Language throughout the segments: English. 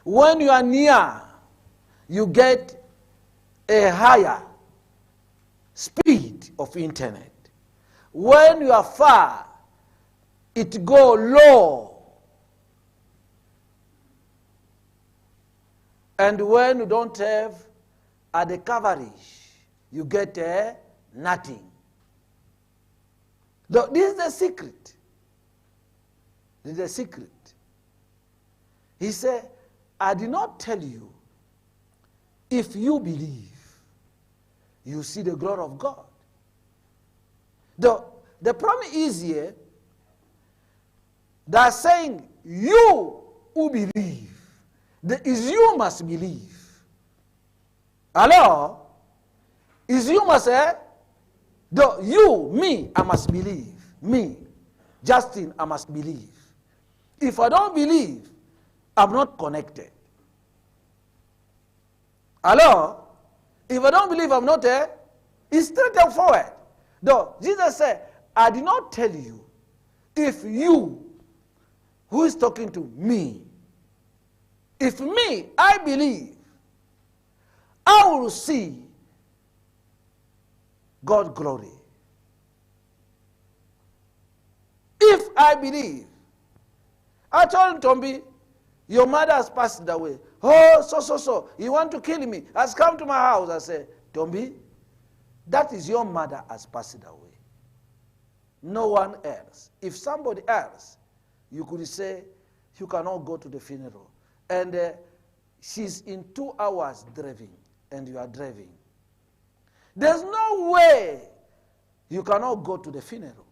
When you are near, you get a higher speed of internet. When you are far, it go low. And when you don't have the coverage, you get nothing. This is the secret. This is the secret. He said, I did not tell you, if you believe, you see the glory of God. The problem is here, they're saying, you who believe, is you must believe. Hello? Is you must say, me, I must believe. Me, Justin, I must believe. If I don't believe, I'm not connected. Hello? If I don't believe, I'm not there. It's straightforward. Though Jesus said, I did not tell you, if you, who is talking to me, if me, I believe, I will see God's glory. If I believe, I told Tombi, your mother has passed away. Oh, so, you want to kill me? Has come to my house. I said, Tombi, that is your mother has passed away. No one else. If somebody else, you could say, you cannot go to the funeral. And she's in 2 hours driving, and you are driving. There's no way you cannot go to the funeral.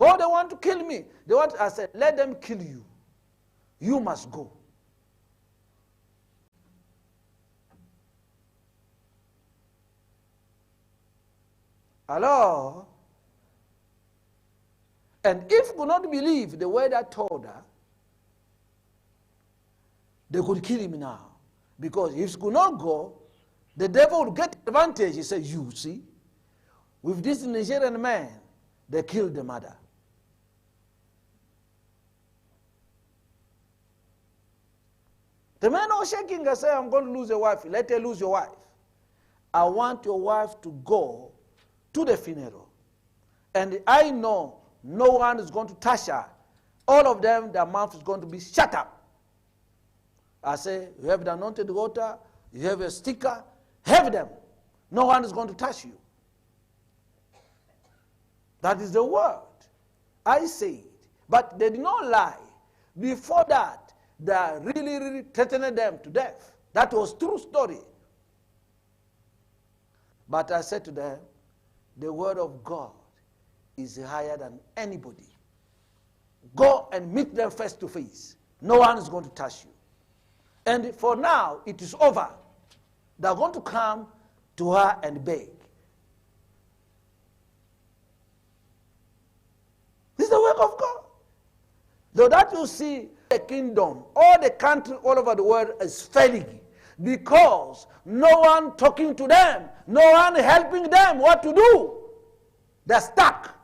Oh, they want to kill me. I said, let them kill you. You must go. Hello? And if you could not believe the way that told her, they could kill him now. Because if he could not go, the devil would get advantage. He said, you see, with this Nigerian man, they killed the mother. The man was shaking and said, I'm going to lose a wife. Let her lose your wife. I want your wife to go to the funeral. And I know no one is going to touch her. All of them, their mouth is going to be shut up. I say, you have the anointed water, you have a sticker, have them. No one is going to touch you. That is the word. I say it. But they did not lie. Before that, they really threatened them to death. That was true story. But I said to them, the word of God is higher than anybody. Go and meet them face to face. No one is going to touch you. And for now, it is over. They're going to come to her and beg. This is the work of God. So that you see the kingdom, all the country all over the world is failing because no one talking to them, no one helping them what to do. They're stuck.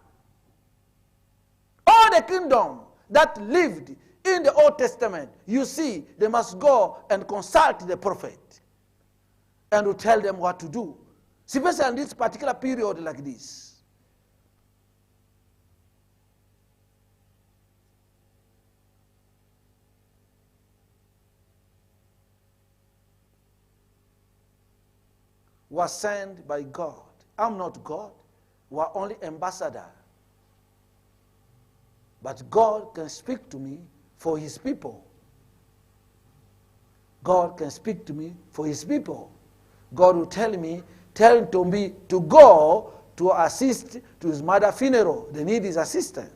All the kingdom that lived in the Old Testament, you see, they must go and consult the prophet and will tell them what to do. Especially in this particular period like this. Was sent by God. I'm not God. We're only ambassador. But God can speak to me for his people. God can speak to me for his people. God will tell me, tell Tombi to go to assist to his mother's funeral. They need his assistant.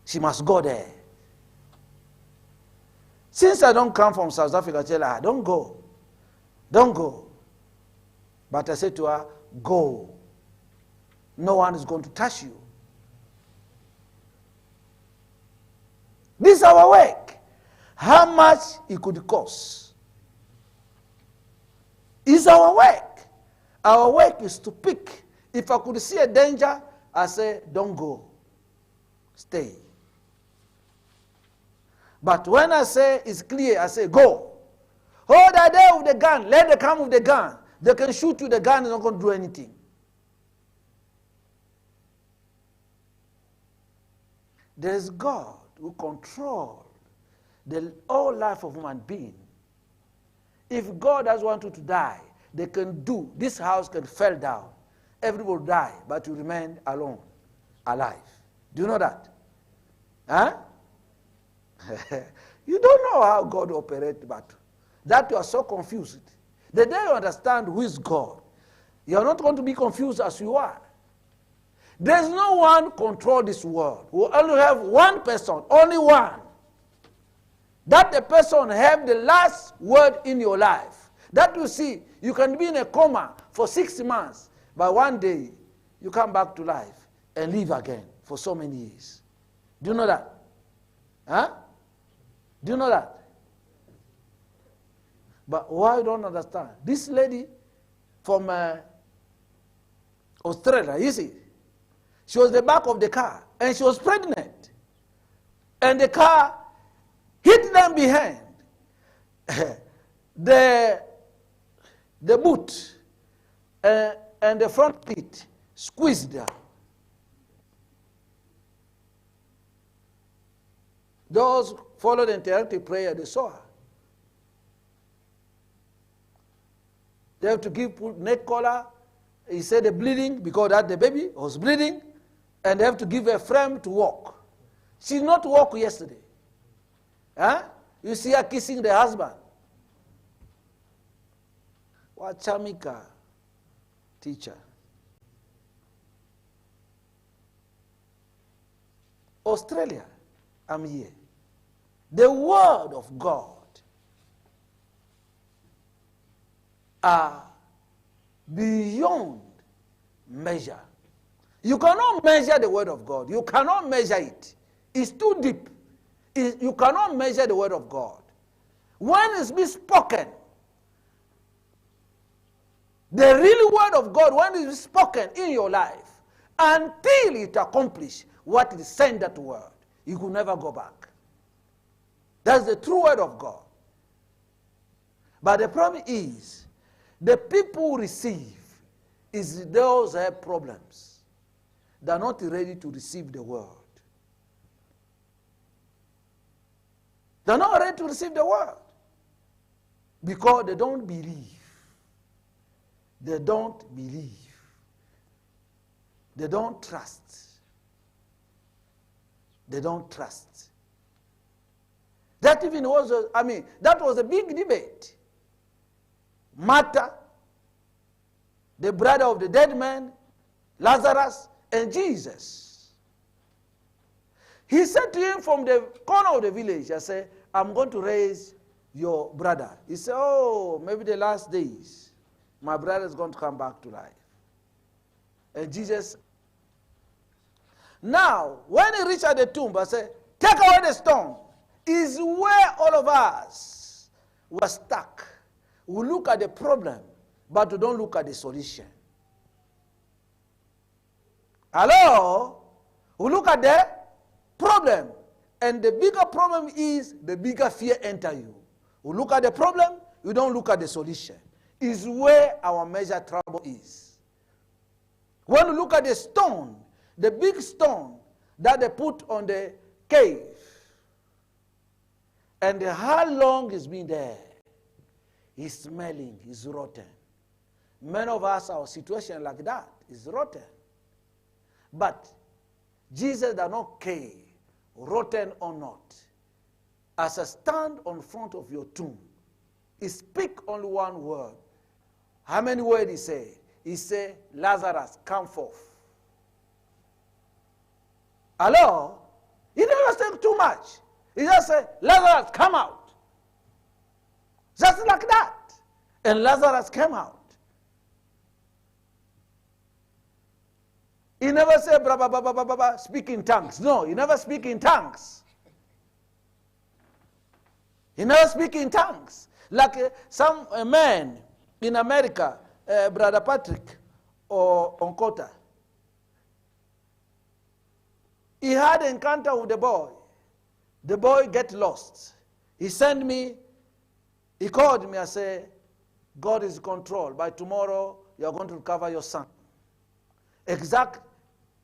She must go there. Since I don't come from South Africa, I tell her, don't go. Don't go. But I said to her, go. No one is going to touch you. This is our work. How much it could cost is our work. Our work is to pick. If I could see a danger, I say, don't go. Stay. But when I say it's clear, I say go. Hold are there with the gun. Let them come with the gun. They can shoot you. The gun is not going to do anything. There is God who controls the whole life of human being. If God does want you to die, they can do. This house can fall down. Everybody will die, but you remain alone, alive. Do you know that? Huh? You don't know how God operates, but that you are so confused. The day you understand who is God, you are not going to be confused as you are. There's no one control this world. We only have one person, only one. That the person have the last word in your life. That you see, you can be in a coma for 6 months, but one day you come back to life and live again for so many years. Do you know that? Huh? Do you know that? But why you don't understand? This lady from Australia, you see, she was the back of the car, and she was pregnant. And the car hit them behind. the boot and the front seat squeezed her. Those followed the interactive prayer, they saw her. They have to give neck collar. He said the bleeding, because that the baby was bleeding, and they have to give her a frame to walk. She did not walk yesterday. Huh? You see her kissing the husband. Wachamika teacher. Australia, I'm here. The word of God are beyond measure. You cannot measure the word of God. You cannot measure it. It's too deep. You cannot measure the word of God. When it's been spoken, the real word of God, when it is spoken in your life, until it accomplishes what it sent that word, you could never go back. That's the true word of God. But the problem is, the people who receive is those who have problems. They are not ready to receive the word. They are not ready to receive the word because they don't believe. They don't believe. They don't trust. They don't trust. That even was, that was a big debate. Martha, the brother of the dead man, Lazarus, and Jesus. He said to him from the corner of the village, I said, I'm going to raise your brother. He said, oh, maybe the last days, my brother is going to come back to life. And Jesus, now, when he reached at the tomb, I said, take away the stone. Is where all of us were stuck. We look at the problem, but we don't look at the solution. Hello? We look at the problem, and the bigger problem is the bigger fear enter you. We look at the problem, we don't look at the solution. Is where our major trouble is. When we look at the stone, the big stone that they put on the cave, and how long it's been there, it's smelling, it's rotten. Many of us, our situation like that is rotten. But Jesus does not care, rotten or not. As I stand on front of your tomb, he speak only one word. How many words he say? He say, Lazarus, come forth. Hello? He never said too much. He just said, Lazarus, come out. Just like that. And Lazarus came out. He never said, blah, blah, blah, blah, blah, blah, speak in tongues. No, he never speak in tongues. He never speak in tongues. Like some man in America, Brother Patrick or Onkota, he had an encounter with the boy. The boy get lost. He sent me, he called me and said, God is in control. By tomorrow, you are going to recover your son. Exact,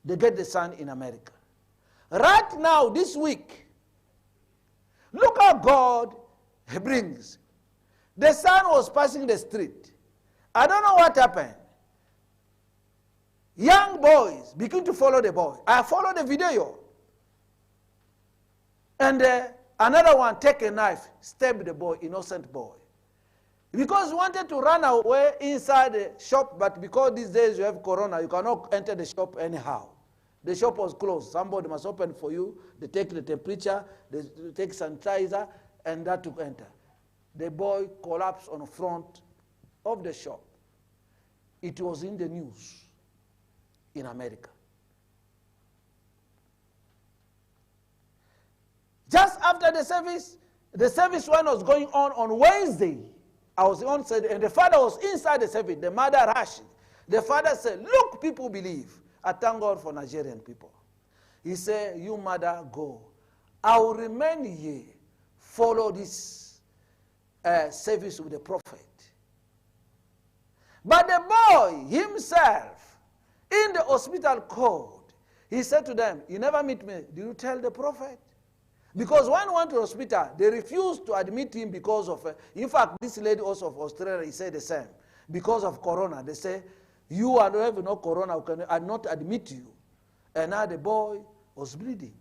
they get the son in America. Right now, this week, look how God brings. The son was passing the street. I don't know what happened. Young boys begin to follow the boy. I followed the video. And another one take a knife, stab the boy, innocent boy. Because he wanted to run away inside the shop, but because these days you have corona, you cannot enter the shop anyhow. The shop was closed. Somebody must open for you. They take the temperature, they take sanitizer, and that to enter. The boy collapsed on the front of the shop. It was in the news in America. Just after the service one was going on Wednesday. I was on side, and the father was inside the service. The mother rushed. The father said, look, people believe. I thank God for Nigerian people. He said, you mother, go. I will remain here, follow this service with the prophet. But the boy himself, in the hospital code, he said to them, you never meet me. Did you tell the prophet? Because when he went to the hospital, they refused to admit him because of, in fact, this lady also of Australia, he said the same. Because of corona, they say, you are having no corona, we can not admit you. And now the boy was bleeding.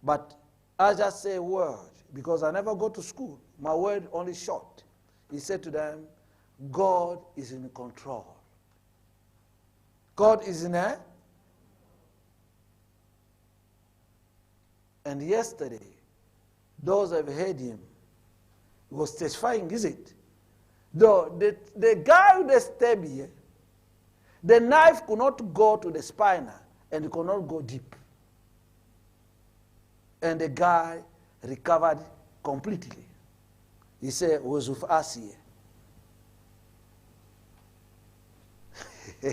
But I just say a word, because I never go to school. My word only short. He said to them, God is in control. God is in a. And yesterday, those have heard him, he was testifying, is it? Though the guy who they stabbed here, the knife could not go to the spine and it could not go deep. And the guy recovered completely. He said, was with us here.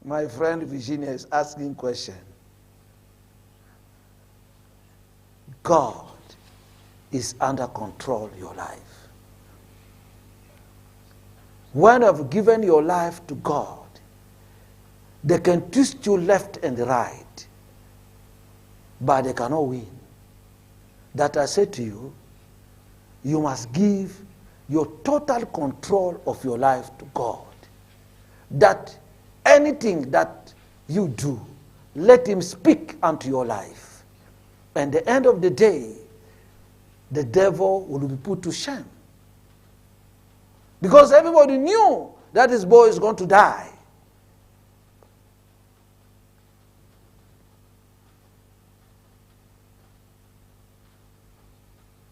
My friend Virginia is asking question. God is under control of your life. When you have given your life to God, they can twist you left and right, but they cannot win. That I say to you, you must give your total control of your life to God. That anything that you do, let him speak unto your life. And at the end of the day, the devil will be put to shame. Because everybody knew that this boy is going to die.